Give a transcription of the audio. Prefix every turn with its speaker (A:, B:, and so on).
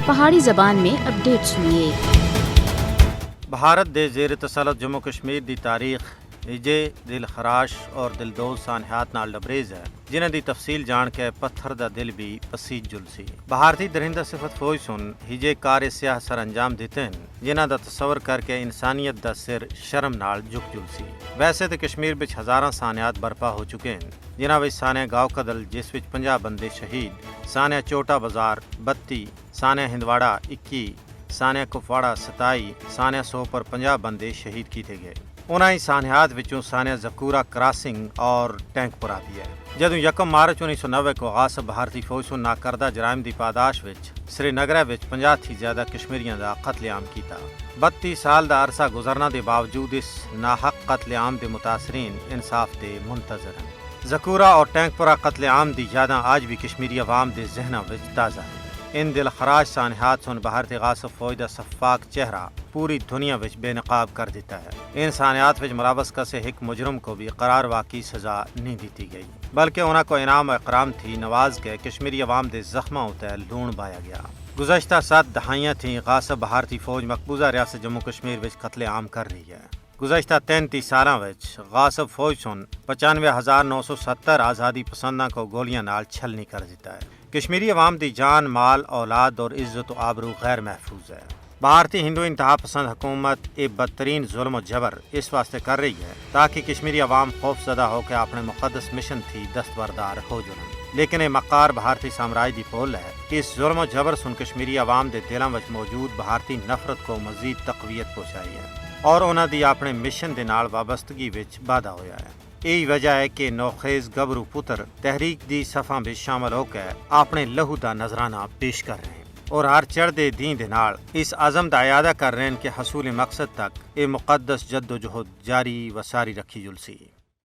A: پہاڑی زبان میں اپڈیٹ سنیے۔
B: بھارت دے زیر تسلط جموں کشمیر دی تاریخ ہجے دل خراش اور دلدوز سانحات نال لبریز ہے، جنہاں دی تفصیل جان کے پتھر دا دل بھی پسیج جلسی۔ بھارتی درندہ صفت فوج سن ہجے کار سیاہ سر انجام دیتے ہیں، جنہاں دا تصور کر کے انسانیت دا سر شرم نال جھک جلسی۔ ویسے تو کشمیر بچ ہزاراں سانحات برپا ہو چکے ہیں، جنہاں وچ سانحہ گاؤں قدل جس وچ 50 بندے شہید، سانحہ چوٹا بازار 32، سانحہ ہندواڑہ 21، سانحہ کپواڑہ 27، سانحہ 100 پر 50 بندے شہید کیتے گئے۔ انہاں ہی سانحات وچوں سانحہ زکورہ کراسنگ اور ٹینک پورا بھی ہے۔ جدوں 1 مارچ 1990 کو غاصب بھارتی فوج سن ناکردہ جرائم دی پاداش وچ سری نگرہ وچ 50 تھی زیادہ کشمیریاں دا قتل عام کیتا۔ 32 سال دا عرصہ گزرنا دے باوجود اس ناحق قتل عام دے متاثرین انصاف دے منتظر ہیں۔ زکورہ اور ٹینک پورا قتل عام دی یاداں آج بھی کشمیری عوام دے ذہناں وچ تازہ ہیں۔ ان دل خراش سانحات سن بھارتی غاصب فوج دا شفاق چہرہ پوری دنیا وچ بے نقاب کر دیتا ہے۔ ان سانحات وچ ملوث کسے ایک مجرم کو بھی قرار واقعی سزا نہیں دیتی گئی، بلکہ انہاں کو انعام و اکرام تھی نواز کے کشمیری عوام دے زخماں تے لون بایا گیا۔ گزشتہ 7 دہائیاں تھیں غاصب بھارتی فوج مقبوضہ ریاست جموں کشمیر وچ قتل عام کر رہی ہے۔ گزشتہ 33 سالاں وچ غاصب فوج سن 95,970 آزادی پسنداں کو گولیاں نال چھلنی کر دیتا ہے۔ کشمیری عوام دی جان، مال، اولاد اور عزت و آبرو غیر محفوظ ہے۔ بھارتی ہندو انتہا پسند حکومت یہ بدترین ظلم و جبر اس واسطے کر رہی ہے تاکہ کشمیری عوام خوف زدہ ہو کے اپنے مقدس مشن تھی دستبردار ہو جڑن۔ لیکن یہ مکار بھارتی سامراج دی پول ہے کہ اس ظلم و جبر سن کشمیری عوام دے دلاں وچ موجود بھارتی نفرت کو مزید تقویت پہنچائی ہے اور انہاں دی اپنے مشن دے نال وابستگی وچ بادھا ہویا ہے۔ یہی وجہ ہے کہ نوخیز گبرو پتر تحریک دی صفاں وچ شامل ہو کے اپنے لہو دا نذرانہ پیش کر رہے ہیں اور ہر چڑھدے دین دے نال اس عزم دا اعادہ کر رہے ہیں کہ حصول مقصد تک یہ مقدس جد و جہد جاری و ساری رکھی جلسی۔